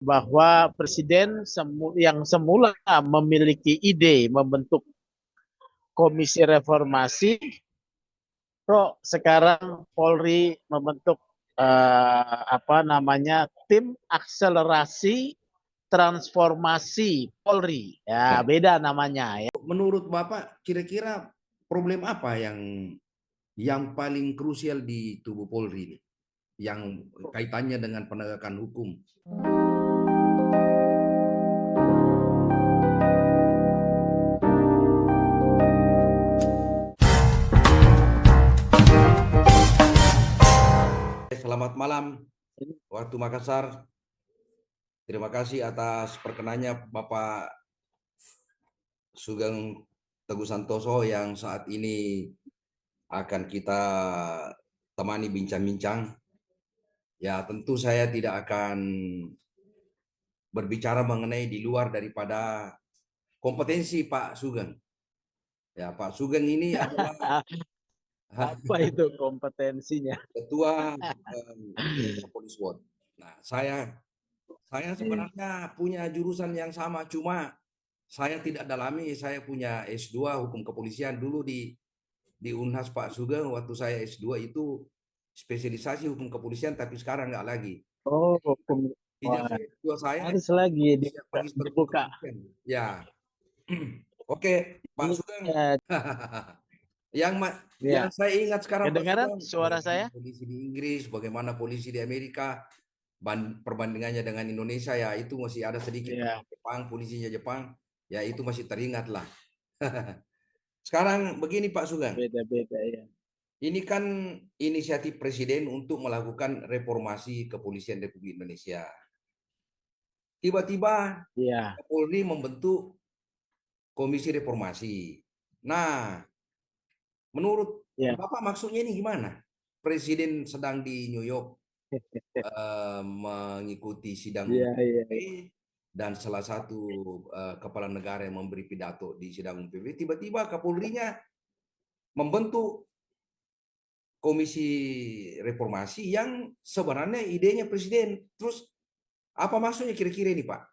bahwa presiden yang semula memiliki ide membentuk komisi reformasi, kok sekarang Polri membentuk tim akselerasi transformasi Polri. Ya, Ya. beda namanya ya. Menurut Bapak, kira-kira problem apa yang paling krusial di tubuh Polri ini, yang kaitannya dengan penegakan hukum? Selamat malam, waktu Makassar. Terima kasih atas perkenannya Bapak Sugeng Teguh Santoso yang saat ini akan kita temani bincang-bincang. Ya, tentu saya tidak akan berbicara mengenai di luar daripada kompetensi Pak Sugeng. Ya, Pak Sugeng ini adalah Apa itu kompetensinya? ketua anggota Police Watch. Nah, saya sebenarnya punya jurusan yang sama, cuma saya tidak dalami. Saya punya S2 Hukum Kepolisian dulu di Unhas Pak Sugeng. Waktu saya S2 itu spesialisasi Hukum Kepolisian, tapi sekarang nggak lagi. Oh, hukum. Wah, Ijazah S2 saya harus lagi Magister Hukum dibuka. Kepolisian. Ya, oke, Pak Ini Sugeng. ya, Yang ya. saya ingat sekarang Pak Kedengaran Sugeng, suara bagaimana saya? polisi di Inggris, bagaimana polisi di Amerika, perbandingannya dengan Indonesia, ya itu masih ada sedikit Ya, Jepang, polisinya Jepang, ya itu masih teringat lah. Sekarang begini Pak Sugeng, beda-beda ya. ini kan inisiatif Presiden untuk melakukan reformasi kepolisian Republik Indonesia. Tiba-tiba Iya, Polri membentuk komisi reformasi. Nah, menurut iya. Bapak maksudnya ini gimana? Presiden sedang di New York mengikuti sidang Iya, umum iya, PBB, dan salah satu kepala negara yang memberi pidato di sidang umum PBB, tiba-tiba Kapolrinya membentuk komisi reformasi yang sebenarnya idenya presiden. Terus apa maksudnya kira-kira ini, Pak?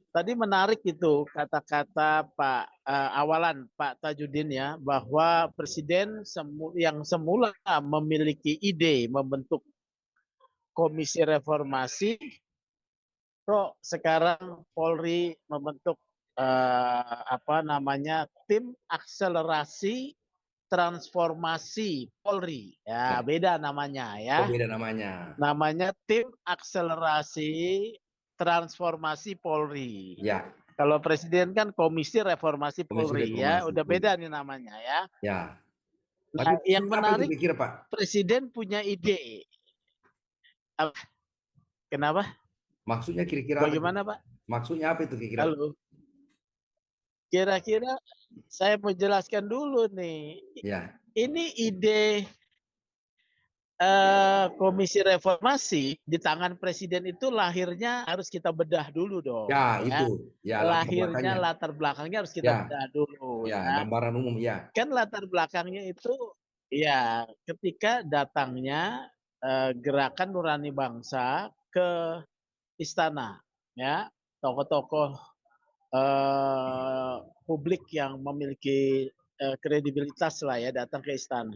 tadi menarik itu kata-kata Pak awalan Pak Tajudin ya, bahwa presiden yang semula memiliki ide membentuk komisi reformasi, kok sekarang Polri membentuk tim akselerasi transformasi Polri. Ya, Ya, beda namanya oh ya. beda namanya. Namanya tim akselerasi transformasi Polri. Ya, Kalau presiden kan Komisi Reformasi komisi Polri ya, reformasi. udah beda nih namanya ya. Ya, tapi Nah, yang maksudnya apa itu menarik kira-kira, Pak? presiden punya ide. Kenapa? Maksudnya kira-kira apa itu? Bagaimana Pak? Maksudnya apa itu kira-kira? Halo. Kira-kira saya mau jelaskan dulu nih. Ya, Ini ide komisi reformasi di tangan presiden itu lahirnya harus kita bedah dulu dong, ya itu, ya. ya latar Lahirnya, belakangnya. latar belakangnya harus kita Ya, bedah dulu, ya ya. gambaran umum ya. Kan latar belakangnya itu, ya, ketika datangnya Gerakan Nurani Bangsa ke istana, ya, tokoh-tokoh publik yang memiliki kredibilitas lah ya datang ke istana.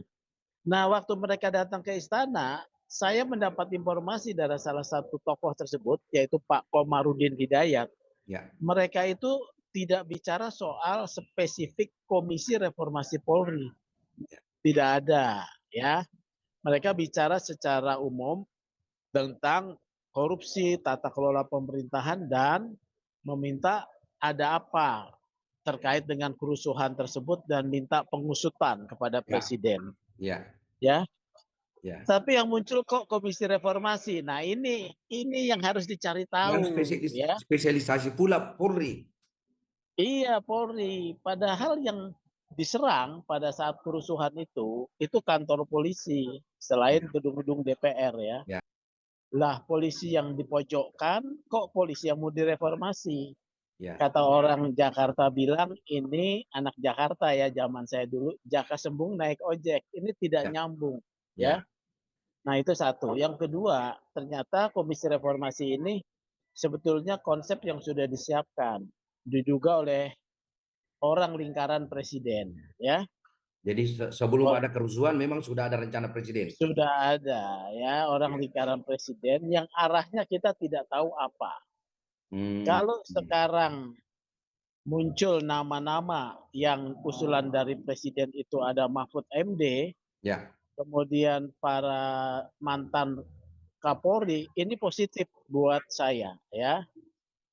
Nah, waktu mereka datang ke istana, saya mendapat informasi dari salah satu tokoh tersebut, yaitu Pak Komarudin Hidayat. Ya, Mereka itu tidak bicara soal spesifik Komisi Reformasi Polri. Tidak ada, ya. Mereka bicara secara umum tentang korupsi, tata kelola pemerintahan, dan meminta ada apa terkait dengan kerusuhan tersebut dan minta pengusutan kepada ya, presiden. ya, Ya, ya. tapi yang muncul kok komisi reformasi. Nah, ini yang harus dicari Yang tahu ya. spesialisasi pula Polri. Iya, Polri. Padahal yang diserang pada saat kerusuhan itu kantor polisi selain Ya, gedung-gedung DPR ya. ya, Lah, polisi yang dipojokkan kok polisi yang mau direformasi. ya, Kata orang Jakarta bilang ini anak Jakarta ya zaman saya dulu, Jaka Sembung naik ojek. Ini tidak ya, nyambung ya. ya, Nah, itu satu. Yang kedua, ternyata Komisi Reformasi ini sebetulnya konsep yang sudah disiapkan, diduga oleh orang lingkaran presiden, ya. Jadi sebelum Oh, ada kerusuhan memang sudah ada rencana presiden. sudah ada ya orang Ya. lingkaran presiden yang arahnya kita tidak tahu apa. Hmm. Kalau sekarang muncul nama-nama yang usulan dari presiden itu ada Mahfud MD, Ya. kemudian para mantan Kapolri, ini positif buat saya ya.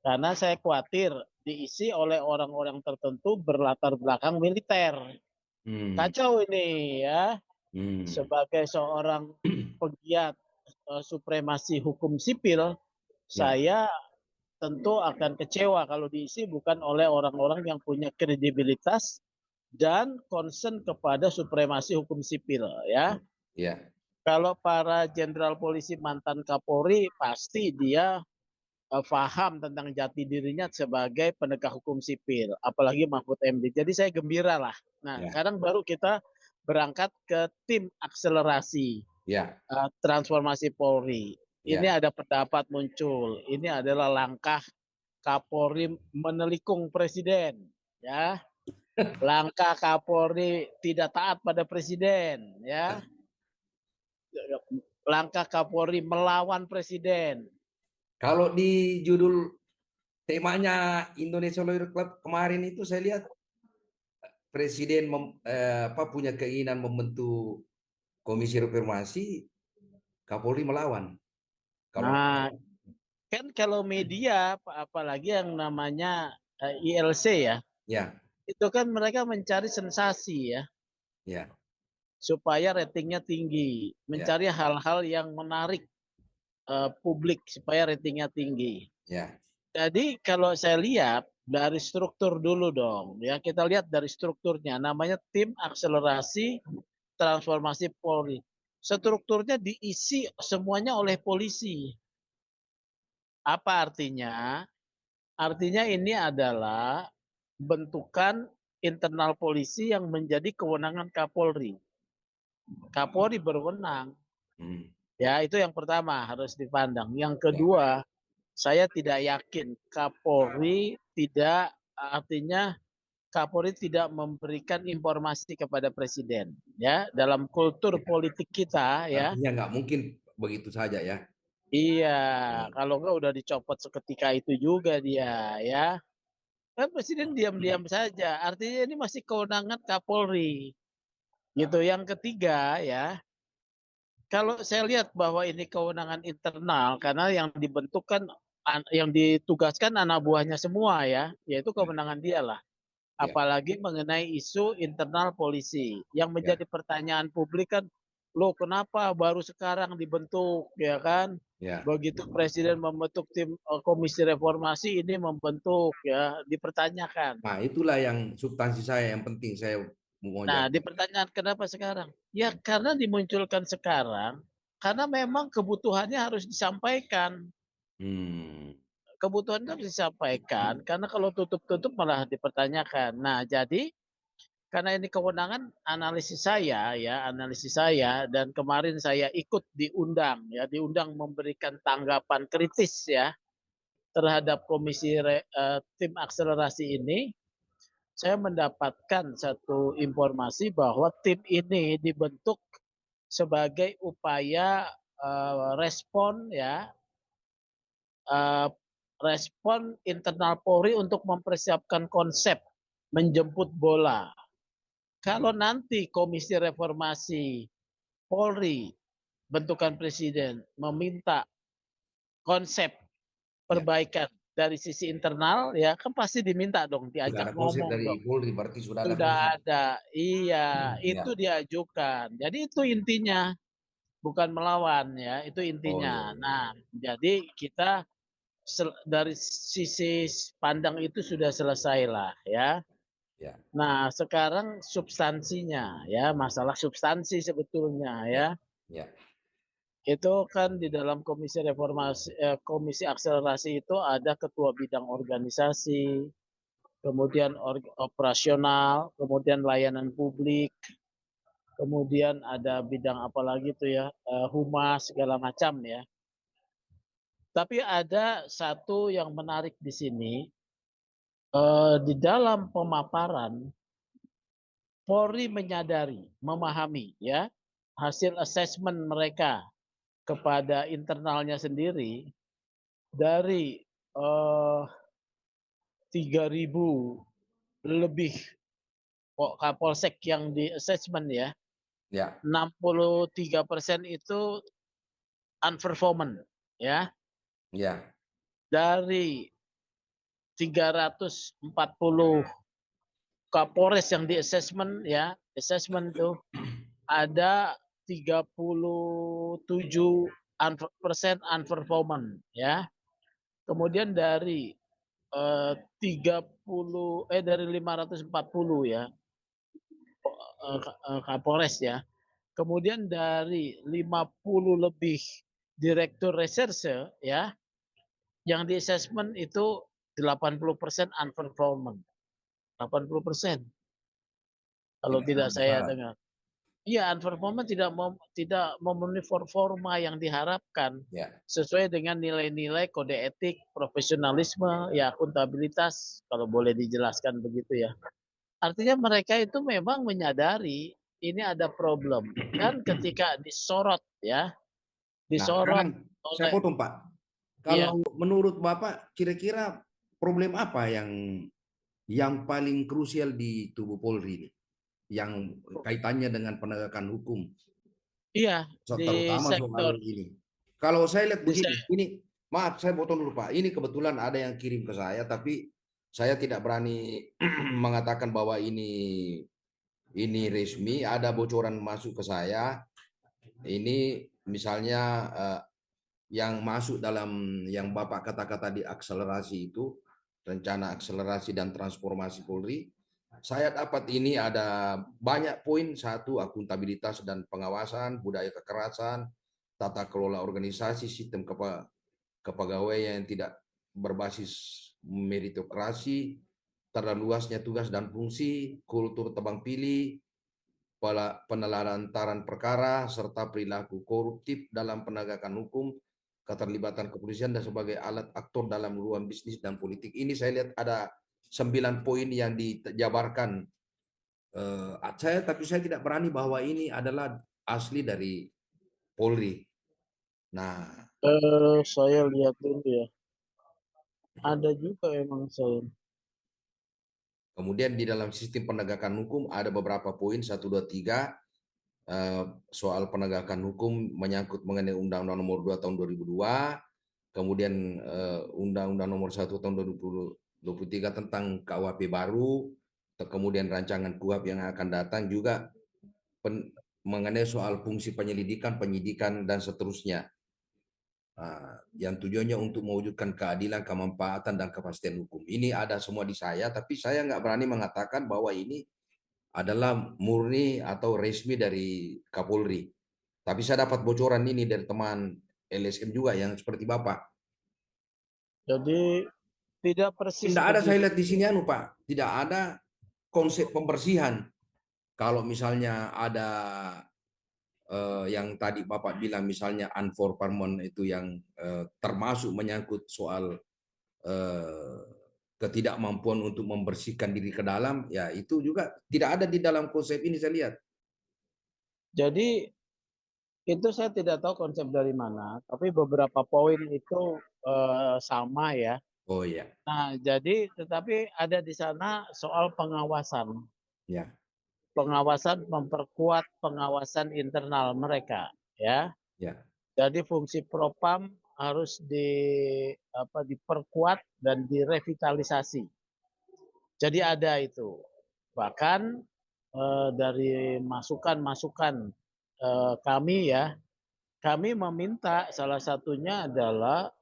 Karena saya khawatir diisi oleh orang-orang tertentu berlatar belakang militer. Hmm. Kacau ini ya. Hmm. Sebagai seorang pegiat supremasi hukum sipil, Ya. saya tentu akan kecewa kalau diisi bukan oleh orang-orang yang punya kredibilitas dan concern kepada supremasi hukum sipil ya. Ya. Ya. Kalau para jenderal polisi mantan Kapolri pasti dia paham tentang jati dirinya sebagai penegak hukum sipil, apalagi Mahfud MD. Jadi saya gembira lah. Nah, Ya. sekarang baru kita berangkat ke tim akselerasi Ya. transformasi Polri. Ini Ya. ada pendapat muncul. Ini adalah langkah Kapolri menelikung presiden, ya. Langkah Kapolri tidak taat pada presiden, ya. Langkah Kapolri melawan presiden. Kalau di judul temanya Indonesia Lawyer Club kemarin itu saya lihat presiden punya keinginan membentuk komisi reformasi, Kapolri melawan. Kalau Nah, kan kalau media apalagi yang namanya ILC ya, ya, itu kan mereka mencari sensasi ya, ya, supaya ratingnya tinggi, ya, mencari hal-hal yang menarik publik supaya ratingnya tinggi. ya, Jadi kalau saya lihat dari struktur dulu dong, ya kita lihat dari strukturnya, namanya tim akselerasi transformasi Polri. Strukturnya diisi semuanya oleh polisi. Apa artinya? Artinya ini adalah bentukan internal polisi yang menjadi kewenangan Kapolri. Kapolri berwenang. hmm, Ya, itu yang pertama harus dipandang. Yang ya, kedua, saya tidak yakin Kapolri tidak artinya Kapolri tidak memberikan informasi kepada presiden ya dalam kultur ya. politik kita ya. Artinya nggak mungkin begitu saja ya. Iya, Hmm. kalau enggak udah dicopot seketika itu juga dia ya. Kan presiden diam-diam saja. Artinya ini masih kewenangan Kapolri. Gitu. Yang ketiga ya, kalau saya lihat bahwa ini kewenangan internal karena yang dibentuk kan yang ditugaskan anak buahnya semua ya, yaitu Ya, kewenangan dia lah. ya, Apalagi mengenai isu internal polisi. Yang ya, menjadi pertanyaan publik kan, loh kenapa baru sekarang dibentuk ya kan? ya. Begitu presiden membentuk tim komisi reformasi ini membentuk ya, dipertanyakan. Nah, itulah yang substansi saya yang penting saya mau Nah, jawab. dipertanyakan kenapa sekarang? Ya karena dimunculkan sekarang, karena memang kebutuhannya harus disampaikan. Hmm. Kebutuhan harus disampaikan, karena kalau tutup-tutup malah dipertanyakan. Nah, jadi karena ini kewenangan analisis saya ya, analisis saya dan kemarin saya ikut diundang ya, diundang memberikan tanggapan kritis ya terhadap tim akselerasi ini. Saya mendapatkan satu informasi bahwa tim ini dibentuk sebagai upaya respon ya, eh, respon internal Polri untuk mempersiapkan konsep menjemput bola. Kalau nanti Komisi Reformasi Polri bentukan presiden meminta konsep Ya. perbaikan dari sisi internal ya kan pasti diminta dong Sudah diajak ada konsep ngomong dari dong. Polri, berarti sudah ada konsep. Sudah ada. Iya, itu Ya. diajukan. Jadi itu intinya, bukan melawan ya, itu Oh iya, intinya. iya, iya. Nah, jadi kita dari sisi pandang itu sudah selesai lah ya. Ya, Nah, sekarang substansinya ya, masalah substansi sebetulnya ya. ya, ya, Itu kan di dalam komisi akselerasi itu ada ketua bidang organisasi, kemudian operasional, kemudian layanan publik, kemudian ada bidang apa lagi tuh ya, humas segala macam ya. Tapi ada satu yang menarik di sini, di dalam pemaparan Polri menyadari, memahami ya hasil asesmen mereka kepada internalnya sendiri dari 3.000 lebih Kapolsek yang di assessment ya, Ya, 63% itu unperformant ya. ya, Dari 340 Kapolres yang di assessment ya, assessment tuh ada 37% unperformant ya. Kemudian dari 540 ya Kapolres ya. Kemudian dari 50 lebih direktur reserse ya, yang di assessment itu 80% unperformant. 80% kalau tidak tidak memenuhi saya syarat. dengar. Iya, unperformant tidak memenuhi performa yang diharapkan Ya, sesuai dengan nilai-nilai kode etik, profesionalisme, ya akuntabilitas kalau boleh dijelaskan begitu ya. Artinya mereka itu memang menyadari ini ada problem dan ketika disorot ya, nah disorot sekarang saya oleh potong Pak. ya Kalau menurut Bapak, kira-kira problem apa yang paling krusial di tubuh Polri ini, yang kaitannya dengan penegakan hukum, iya di terutama sektor soal ini. Kalau saya lihat di begini, se- ini maaf saya potong dulu Pak. Ini kebetulan ada yang kirim ke saya, tapi saya tidak berani mengatakan bahwa ini resmi. Ada bocoran masuk ke saya. Ini misalnya yang masuk dalam yang Bapak kata-kata di akselerasi itu, rencana akselerasi dan transformasi Polri, saya dapat ini ada banyak poin. Satu, akuntabilitas dan pengawasan, budaya kekerasan, tata kelola organisasi, sistem kepegawaian yang tidak berbasis meritokrasi, terlalu luasnya tugas dan fungsi, kultur tebang pilih, penelantaran perkara, serta perilaku koruptif dalam penegakan hukum, keterlibatan kepolisian dan sebagai alat aktor dalam ruang bisnis dan politik. Ini saya lihat ada 9 poin yang dijabarkan tapi saya tidak berani bahwa ini adalah asli dari Polri. Nah, saya lihat dulu ya. Ada juga emang saya. kemudian di dalam sistem penegakan hukum ada beberapa poin 1, 2, 3 soal penegakan hukum menyangkut mengenai Undang-Undang Nomor 2 Tahun 2002, kemudian Undang-Undang Nomor 1 Tahun 2023 tentang KUHP baru, kemudian rancangan KUHP yang akan datang juga mengenai soal fungsi penyelidikan, penyidikan, dan seterusnya. Yang tujuannya untuk mewujudkan keadilan, kemanfaatan, dan kepastian hukum. Ini ada semua di saya, tapi saya nggak berani mengatakan bahwa ini adalah murni atau resmi dari Kapolri. Tapi saya dapat bocoran ini dari teman LSM juga yang seperti Bapak. Jadi tidak persis Tidak ada saya begitu. lihat di sini Pak, tidak ada konsep pembersihan. Kalau misalnya ada yang tadi Bapak bilang misalnya unperformant itu yang termasuk menyangkut soal eh, ketidakmampuan untuk membersihkan diri ke dalam, ya itu juga tidak ada di dalam konsep ini saya lihat. Jadi itu saya tidak tahu konsep dari mana, tapi beberapa poin itu sama ya. Oh iya, Nah, jadi tetapi ada di sana soal pengawasan. ya, Pengawasan memperkuat pengawasan internal mereka, ya. ya. Jadi fungsi Propam harus diperkuat dan direvitalisasi. Jadi ada itu. Bahkan dari masukan-masukan kami ya, kami meminta salah satunya adalah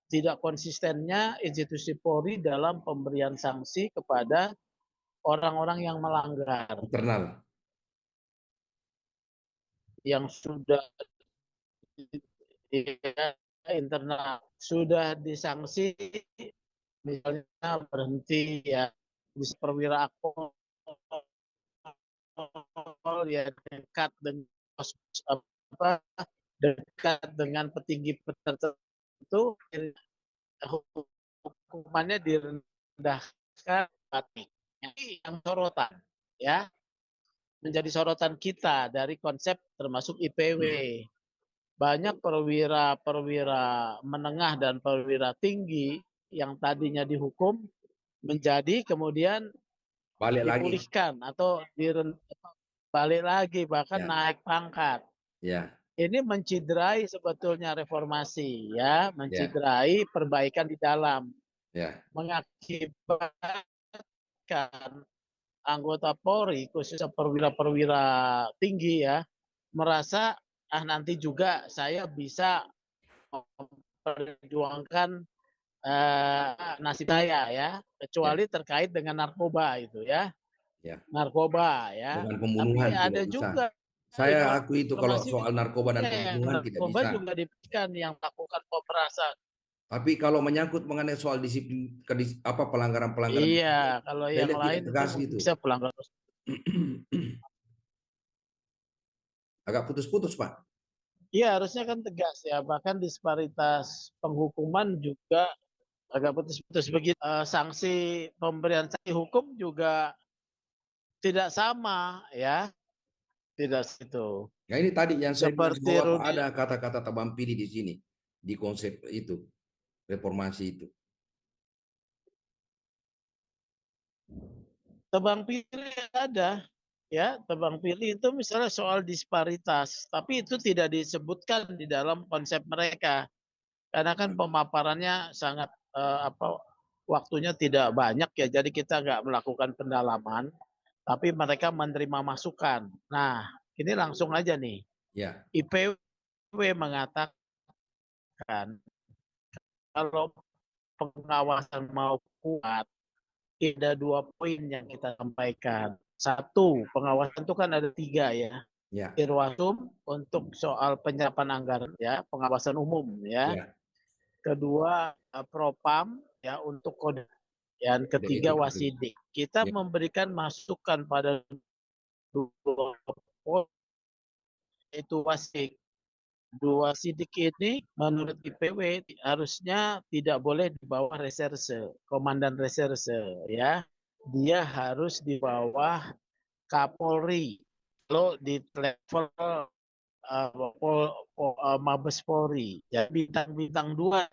tidak konsistennya institusi Polri dalam pemberian sanksi kepada orang-orang yang melanggar, Internal. yang sudah ya, internal sudah disanksi, misalnya berhenti ya, bisa perwira akpol ya dekat dengan apa dekat dengan petinggi tertentu itu hukumannya direndahkan. Ini yang sorotan, ya, menjadi sorotan kita dari konsep termasuk IPW. Banyak perwira menengah dan perwira tinggi yang tadinya dihukum menjadi kemudian Balik lagi. dipulihkan atau balik lagi bahkan Ya, naik pangkat. ya, Ini menciderai sebetulnya reformasi, ya, ya, menciderai perbaikan di dalam, ya. mengakibatkan anggota Polri khususnya perwira-perwira tinggi ya merasa nanti juga saya bisa memperjuangkan nasib saya ya, Ya, kecuali terkait dengan narkoba itu ya, ya. narkoba ya. Dengan Tapi pembunuhan tidak ada bisa. juga Saya akui itu kalau informasi soal narkoba dan yang pembunuhan tidak narkoba bisa. juga diberikan yang melakukan pemerasan. Tapi kalau menyangkut mengenai soal disiplin apa pelanggaran-pelanggaran Iya, disiplin, kalau saya yang lihat tidak lain itu tegas gitu. bisa pelanggaran. Agak putus-putus, Pak. Iya, harusnya kan tegas ya. Bahkan disparitas penghukuman juga agak putus-putus begitu. Sanksi pemberian sanksi hukum juga tidak sama ya, tidak itu. Ya ini tadi yang saya bilang Seperti bahwa Pak Rudi ada kata-kata tebang pilih di sini, di konsep itu, reformasi itu. tebang pilih ada ya, tebang pilih itu misalnya soal disparitas, tapi itu tidak disebutkan di dalam konsep mereka karena kan pemaparannya sangat waktunya tidak banyak ya, jadi kita nggak melakukan pendalaman, tapi mereka menerima masukan. Nah, ini langsung aja nih, Ya, IPW mengatakan kalau pengawasan mau kuat, ada 2 poin yang kita sampaikan. Satu, pengawasan itu kan ada 3 ya. ya, Irwasum untuk soal penyerapan anggaran ya, pengawasan umum ya. ya. Kedua, Propam ya untuk kode. Yang Kode ketiga etik itu. Wasidik. Kita Ya. memberikan masukan pada 2 poin itu Wasidik. 2 sidik ini menurut IPW harusnya tidak boleh di bawah reserse, komandan reserse ya. Dia harus di bawah Kapolri. Kalau di level Mabes Polri, ya bintang-bintang 2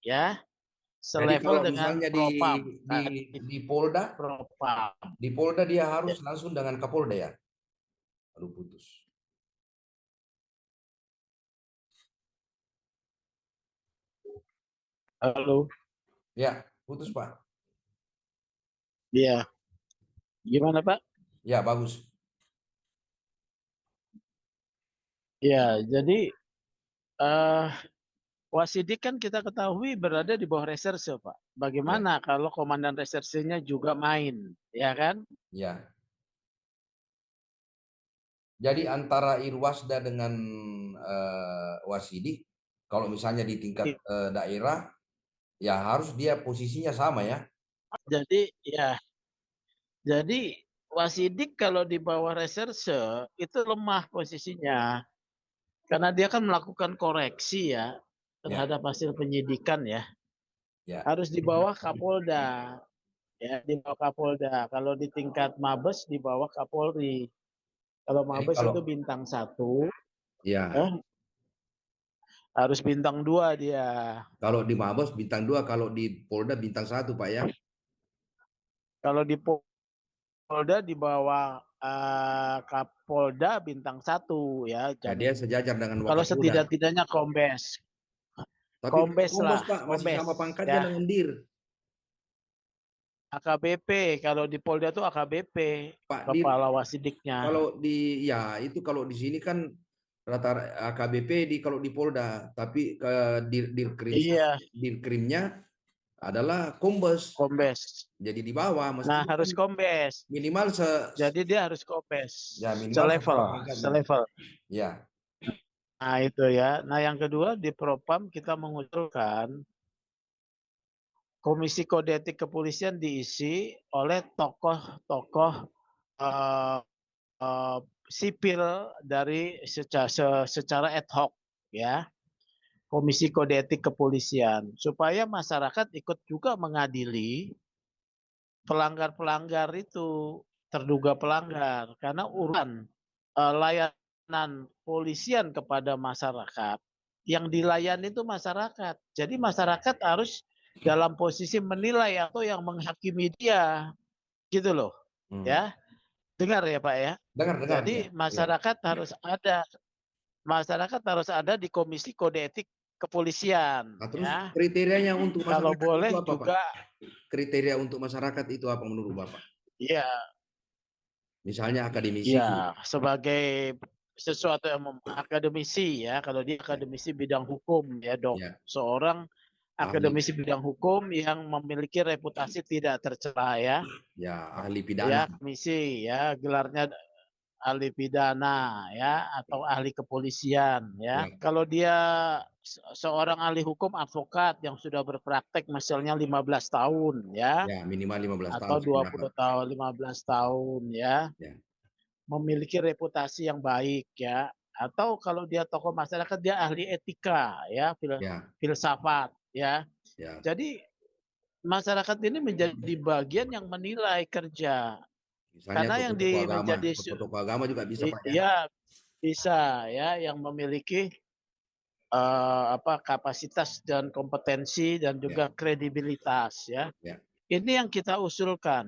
ya, Jadi selevel kalau dengan misalnya Propam. di Polda, Propam. di Polda dia Ya. harus langsung dengan Kapolda ya. Aduh putus. Halo. Ya, putus Pak. Iya. Gimana Pak? Ya, bagus. Ya, jadi eh, Wasidik kan kita ketahui berada di bawah reserse, Pak. Ya, Bagaimana kalau komandan resersenya juga main, ya kan? ya. Jadi antara Irwasda dengan Wasidik, kalau misalnya di tingkat daerah, ya harus dia posisinya sama ya. Jadi ya, jadi Wasidik kalau di bawah reserse itu lemah posisinya karena dia kan melakukan koreksi ya Ya, terhadap hasil penyidikan ya. ya. Harus di bawah Kapolda, ya di bawah Kapolda. Kalau di tingkat Mabes di bawah Kapolri. Kalau Jadi Mabes kalau itu bintang 1, ya, eh, harus bintang 2 dia. kalau di Mabes bintang 2, kalau di Polda bintang 1 Pak ya. Kalau di Polda di bawah Kapolda bintang 1 ya. Ya dia sejajar dengan Kalau Wakapolda. setidak-tidaknya Kombes. Tapi kalau Kombes Kombes lah, Pak masih Kombes sama pangkatnya ya. dengan Dir. AKBP, kalau di Polda itu AKBP, Pak Dir, Kepala Wasidiknya. kalau di ya itu kalau di sini kan rata AKBP di kalau di Polda, tapi ke Iya, Dirkrimnya adalah Kombes. Kombes. Jadi di bawah Nah, mestinya kan harus Kombes. minimal Jadi dia harus Kombes. ya minimal Selevel, sama pangkatnya. selevel. Ya, Nah, itu ya. Nah, yang kedua di Propam kita mengusulkan Komisi Kode Etik Kepolisian diisi oleh tokoh-tokoh eh, sipil dari secara ad hoc ya. Komisi Kode Etik Kepolisian supaya masyarakat ikut juga mengadili pelanggar-pelanggar itu, terduga pelanggar, karena urusan layanan polisian kepada masyarakat yang dilayani itu masyarakat. Jadi masyarakat harus dalam posisi menilai atau yang menghakimi dia, gitu loh. Ya, dengar ya Pak ya. Dengar ya. Jadi masyarakat harus ada di Komisi Kode Etik Kepolisian, Nah, terus ya. kriterianya untuk Kalau masyarakat itu boleh apa, Pak? juga, Kriteria untuk masyarakat itu apa menurut Bapak? ya, Misalnya akademisi. ya sebagai sesuatu yang akademisi ya. Kalau dia Ya, akademisi bidang hukum ya dok, ya, seorang ahli, akademisi bidang hukum yang memiliki reputasi tidak tercela ya. ya ahli pidana. Ya, komisi ya, gelarnya ahli pidana ya atau ahli kepolisian ya. Ya, Kalau dia seorang ahli hukum advokat yang sudah berpraktek misalnya 15 tahun ya ya minimal 15 tahun atau saya 20 dapat. tahun, 15 tahun ya, Ya, memiliki reputasi yang baik ya. Atau kalau dia tokoh masyarakat dia ahli etika ya, ya, filsafat ya. ya. Jadi masyarakat ini menjadi bagian yang menilai kerja. Misalnya Karena yang tokoh-tokoh di agama, menjadi tokoh-tokoh agama juga bisa, Pak ya. ya bisa ya yang memiliki kapasitas dan kompetensi dan Ya, juga kredibilitas ya. ya, Ini yang kita usulkan.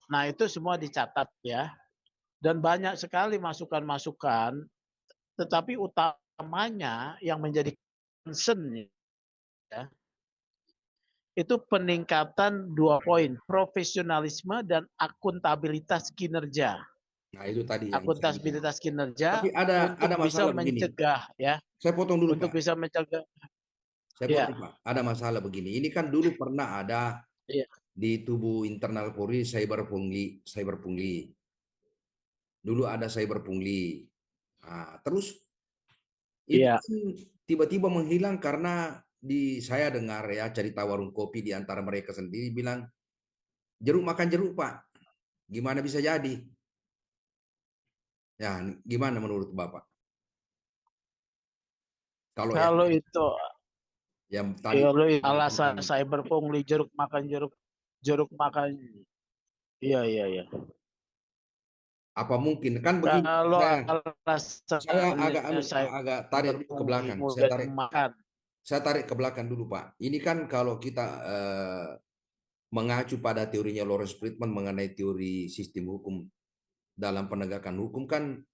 Nah, itu semua dicatat ya. Dan banyak sekali masukan-masukan, tetapi utamanya yang menjadi concern ya, itu peningkatan 2 poin, profesionalisme dan akuntabilitas kinerja. nah itu tadi yang saya bilang. Akuntabilitas kinerja Tapi ada untuk bisa masalah begini. mencegah ya, Saya potong dulu, untuk Pak. bisa mencegah Saya ya, potong, Pak. Ada masalah begini. Ini kan dulu pernah ada ya, di tubuh internal Polri cyber pungli, cyber pungli. Dulu ada cyber pungli. Nah, terus itu ya. kan tiba-tiba menghilang karena saya dengar ya cerita warung kopi di antara mereka sendiri bilang jeruk makan jeruk, Pak. Gimana bisa jadi? Ya, gimana menurut Bapak? Kalau Kalau itu yang tadi kalau yang alasan tentang cyber pungli jeruk makan jeruk, jeruk makan, iya iya iya. apa mungkin kan begini, Kalau saya agak alasannya agak tarik cyber dulu ke pungli belakang. mudah dimakan, Saya tarik ke belakang dulu, Pak. Ini kan kalau kita mengacu pada teorinya Lawrence Friedman mengenai teori sistem hukum dalam penegakan hukum kan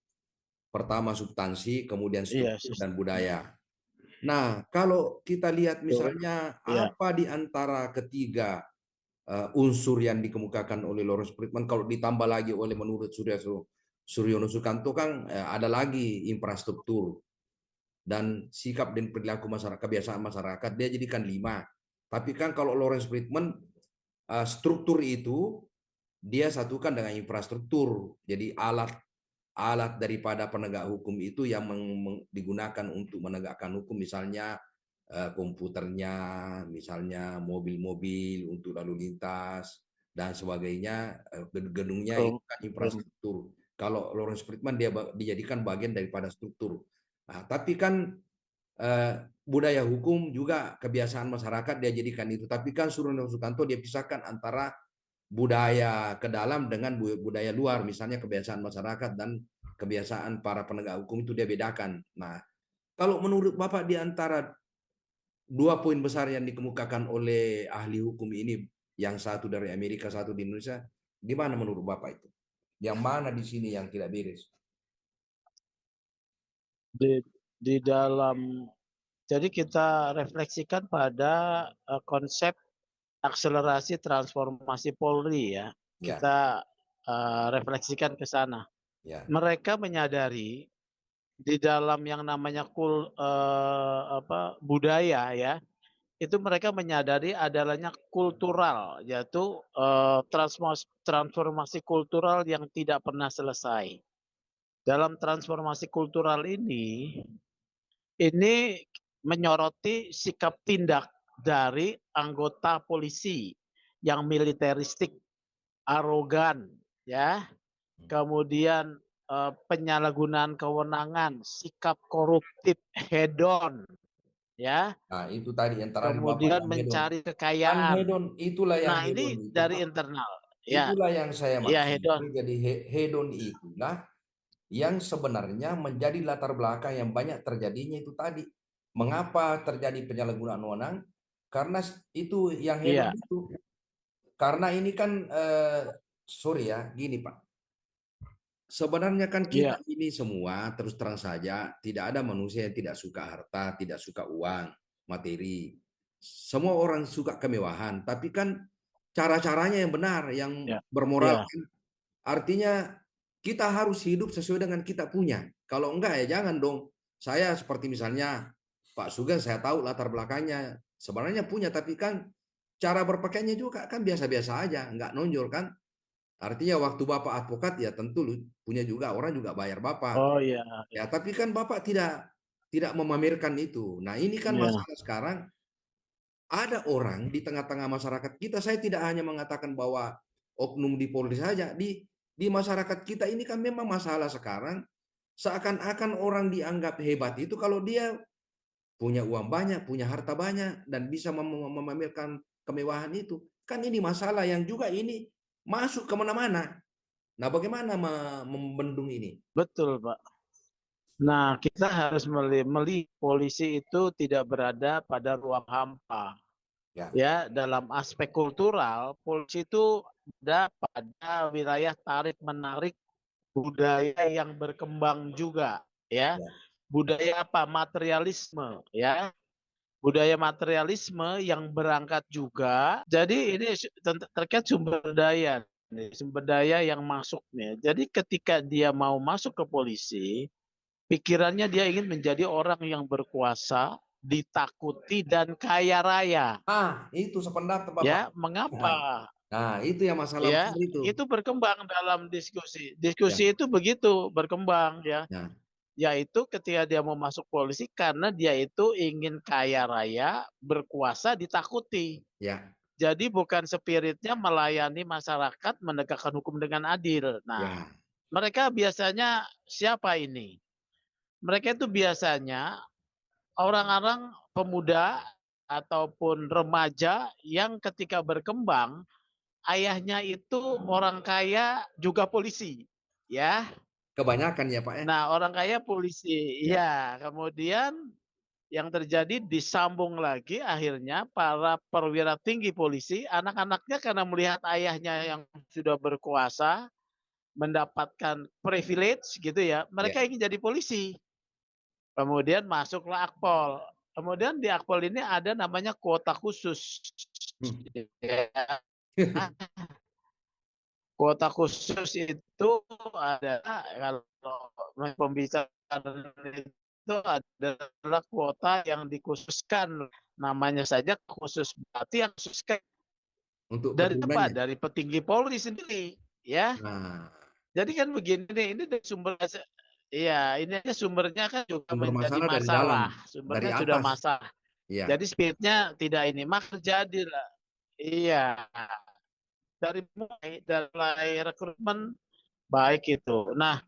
pertama substansi, kemudian iya struktur dan sistem budaya. Nah, kalau kita lihat itu, misalnya iya apa di antara ketiga unsur yang dikemukakan oleh Lawrence Friedman kalau ditambah lagi oleh menurut Suryono Sukanto kan ada lagi infrastruktur dan sikap dan perilaku masyarakat, kebiasaan masyarakat dia jadikan 5. Tapi kan kalau Lawrence Friedman struktur itu dia satukan dengan infrastruktur. Jadi alat daripada penegak hukum itu yang digunakan untuk menegakkan hukum, misalnya komputernya, misalnya mobil-mobil untuk lalu lintas dan sebagainya, gedungnya itu kan infrastruktur. Kalau Lawrence Friedman dia dijadikan bagian daripada struktur. Nah, tapi kan budaya hukum juga kebiasaan masyarakat dia jadikan itu. Tapi kan Suryono Sukanto dia pisahkan antara budaya ke dalam dengan budaya luar, misalnya kebiasaan masyarakat dan kebiasaan para penegak hukum itu dia bedakan. Nah, kalau menurut Bapak di antara 2 poin besar yang dikemukakan oleh ahli hukum ini, yang satu dari Amerika, satu di Indonesia, gimana menurut Bapak itu? Yang mana di sini yang tidak beres? di dalam, jadi kita refleksikan pada konsep akselerasi transformasi Polri ya. Ya, Kita refleksikan ke sana. ya, Mereka menyadari di dalam yang namanya budaya ya, itu mereka menyadari adanya kultural, yaitu transformasi kultural yang tidak pernah selesai. Dalam transformasi kultural ini menyoroti sikap tindak dari anggota polisi yang militeristik, arogan, ya, kemudian penyalahgunaan kewenangan, sikap koruptif, hedon, ya. Nah, itu tadi yang terakhir Bapak Kemudian yang hedon. mencari Kan kekayaan. hedon, itulah yang Nah, hedon ini itu, dari Pak. internal. Ya, Itulah yang saya ya maksud. hedon. Jadi hedon itulah yang sebenarnya menjadi latar belakang yang banyak terjadinya itu tadi. Mengapa terjadi penyalahgunaan wewenang? Karena itu yang hedon Iya, itu. Karena ini kan, sorry ya, gini Pak. Sebenarnya kan kita iya, ini semua terus terang saja tidak ada manusia yang tidak suka harta, tidak suka uang, materi. Semua orang suka kemewahan, tapi kan cara-caranya yang benar, yang iya, bermoral. iya. Artinya kita harus hidup sesuai dengan kita punya. Kalau enggak ya jangan dong. Saya seperti misalnya Pak Sugeng, saya tahu latar belakangnya. Sebenarnya punya, tapi kan cara berpakaiannya juga kan biasa-biasa aja, enggak nonjol kan. Artinya waktu Bapak advokat ya tentu punya juga, orang juga bayar Bapak. Oh iya, Ya, tapi kan Bapak tidak tidak memamerkan itu. Nah, ini kan iya, masalah sekarang ada orang di tengah-tengah masyarakat kita, saya tidak hanya mengatakan bahwa oknum di Polri saja, di masyarakat kita ini kan memang masalah sekarang seakan-akan orang dianggap hebat itu kalau dia punya uang banyak, punya harta banyak dan bisa memamerkan kemewahan itu. Kan ini masalah yang juga ini masuk ke mana-mana. Nah, bagaimana membendung ini? betul, Pak. Nah, kita harus melihat polisi itu tidak berada pada ruang hampa. Ya, Ya, dalam aspek kultural, polisi itu ada pada wilayah tarik-menarik budaya yang berkembang juga, ya. ya, Budaya apa? Materialisme, ya. Budaya materialisme yang berangkat juga. Jadi ini terkait sumber daya, nih, sumber daya yang masuk nih. Jadi ketika dia mau masuk ke polisi, pikirannya dia ingin menjadi orang yang berkuasa, ditakuti dan kaya raya. itu sependapat Bapak. Ya, mengapa? Nah, itu yang masalah Ya, besar itu. itu berkembang dalam diskusi. Ya, Diskusi itu begitu berkembang ya. ya, Yaitu ketika dia mau masuk polisi karena dia itu ingin kaya raya, berkuasa, ditakuti. ya, Jadi bukan spiritnya melayani masyarakat, menegakkan hukum dengan adil. Nah, ya, mereka biasanya siapa ini? Mereka itu biasanya orang-orang pemuda ataupun remaja yang ketika berkembang ayahnya itu orang kaya juga polisi, ya. kebanyakan ya Pak ya. Nah, orang kaya polisi, Ya, iya. Kemudian yang terjadi disambung lagi akhirnya para perwira tinggi polisi, anak-anaknya karena melihat ayahnya yang sudah berkuasa, mendapatkan privilege gitu ya, ya. mereka ingin jadi polisi. Kemudian masuklah Akpol. Kemudian di Akpol ini ada namanya kuota khusus. Hmm. Ya. Kuota khusus itu adalah kalau pembicaraan itu adalah kuota yang dikhususkan, namanya saja khusus, berarti yang khusus Untuk dari apa? keturunannya. Dari petinggi Polri sendiri, ya. Nah, Jadi kan begini nih, ini dari sumber, iya, ini aja sumbernya kan juga sumber menjadi masalah dari dalam, masalah, dari sumbernya sudah atas. masalah. Ya, Jadi spiritnya tidak ini, maka terjadilah, iya, dari mulai rekrutmen baik itu. Nah,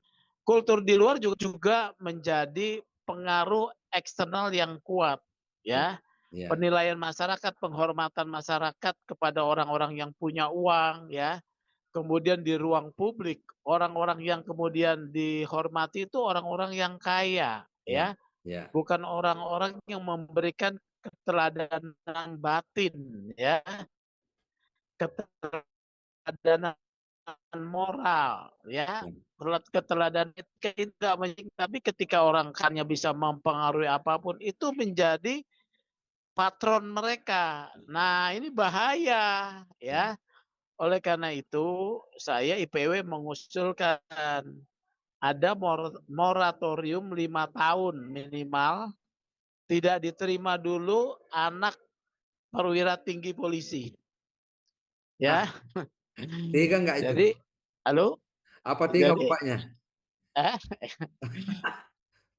kultur di luar juga menjadi pengaruh eksternal yang kuat, ya, ya. ya, Penilaian masyarakat, penghormatan masyarakat kepada orang-orang yang punya uang, ya. Kemudian di ruang publik, orang-orang yang kemudian dihormati itu orang-orang yang kaya, ya, ya. ya, Bukan orang-orang yang memberikan keteladanan batin, ya. Keteladanan moral, ya. ya. Keteladanan etika itu tidak penting, tapi ketika orang hanya bisa mempengaruhi apapun itu menjadi patron mereka. Nah, ini bahaya, Ya. ya. Oleh karena itu, saya IPW mengusulkan ada moratorium 5 tahun minimal, tidak diterima dulu anak perwira tinggi polisi, Nah, ya. tega nggak itu? Jadi, halo, Apa tega jadi, bapaknya? eh, ya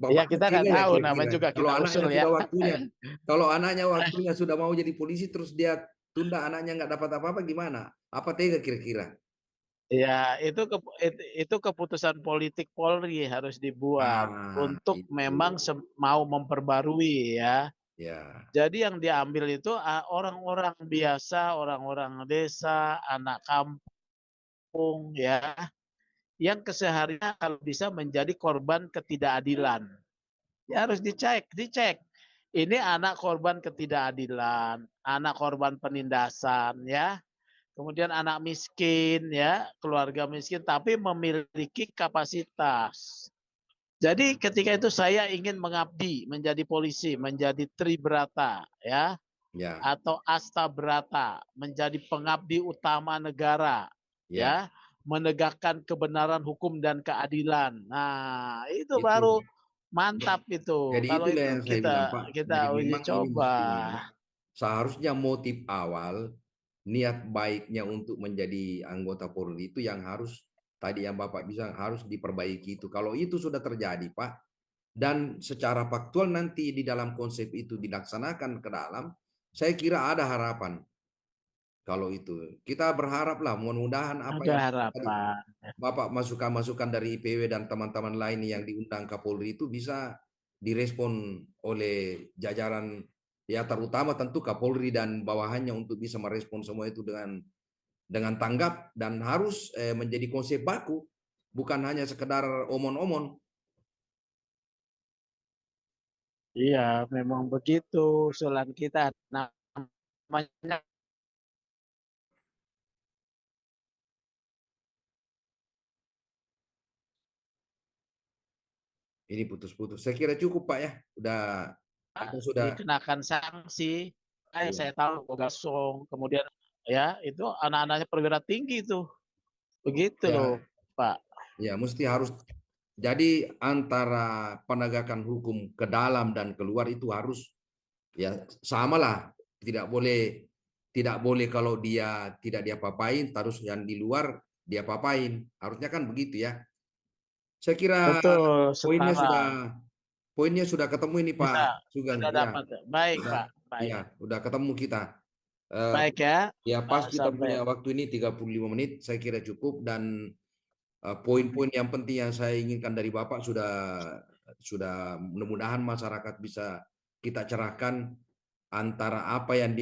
Bapaknya kita tega nggak ya tahu, namanya kira-kira. juga Kalau kita anaknya usul ya. sudah waktunya, kalau anaknya waktunya sudah mau jadi polisi terus dia tunda anaknya nggak dapat apa-apa gimana? Apa tega kira-kira? Ya, itu keputusan politik Polri harus dibuat Ah, untuk itu. memang mau memperbarui, ya. Ya. Jadi yang diambil itu orang-orang biasa, orang-orang desa, anak kampung ya, yang kesehariannya kalau bisa menjadi korban ketidakadilan. Ya harus dicek. Ini anak korban ketidakadilan, anak korban penindasan ya. Kemudian anak miskin ya, keluarga miskin tapi memiliki kapasitas. Jadi ketika itu saya ingin mengabdi menjadi polisi, menjadi tribrata ya, Ya. atau astabrata, menjadi pengabdi utama negara Ya. ya, menegakkan kebenaran hukum dan keadilan. Nah, itu Itu. baru mantap itu. Jadi Kalau itulah itu yang saya bilang, kita Pak. Jadi kita uji memang ini coba. mestinya seharusnya motif awal, niat baiknya untuk menjadi anggota Polri itu yang harus tadi yang Bapak bilang harus diperbaiki itu. Kalau itu sudah terjadi, Pak, dan secara faktual nanti di dalam konsep itu dilaksanakan ke dalam, saya kira ada harapan. Kalau itu kita berharaplah mudah-mudahan apa Ada yang tadi harapan. Bapak masukan-masukan dari IPW dan teman-teman lain yang diundang Kapolri itu bisa direspon oleh jajaran ya terutama tentu Kapolri dan bawahannya untuk bisa merespon semua itu dengan tanggap dan harus menjadi konsep baku, bukan hanya sekedar omon-omon. Iya, memang begitu usulan kita. Nah, namanya Ini putus-putus. Saya kira cukup Pak ya. Kita sudah dikenakan sanksi. iya, Saya tahu Bogasong, kemudian ya itu anak-anaknya perwira tinggi itu. Begitu loh, ya, Pak. ya mesti harus jadi antara penegakan hukum ke dalam dan keluar itu harus ya samalah. Tidak boleh kalau dia tidak diapa-apain, terus yang di luar dia papain. Harusnya kan begitu ya. Saya kira Betul, poinnya sudah setara. poinnya sudah ketemu ini Pak Bisa, Sugeng. sudah Ya, dapat. Baik, sudah Pak. ya, Baik. sudah ketemu kita. Eh, Baik ya, ya pas kita sampai. punya waktu ini 35 menit saya kira cukup dan poin-poin yang penting yang saya inginkan dari Bapak sudah mudah-mudahan masyarakat bisa kita cerahkan antara apa yang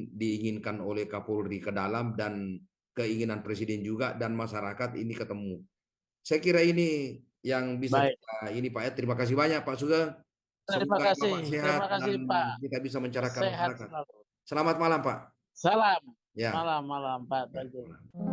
diinginkan oleh Kapolri ke dalam dan keinginan Presiden juga dan masyarakat ini ketemu. Saya kira ini yang bisa Baik. kita ini Pak ya. Terima kasih banyak Pak Sugeng. Terima Semoga kasih. Bapak sehat Terima dan kasih, Pak. kita bisa mencerahkan Sehat masyarakat. selalu. Selamat malam Pak. Salam. Ya. Malam, malam, Pak Ya, Tajul. malam.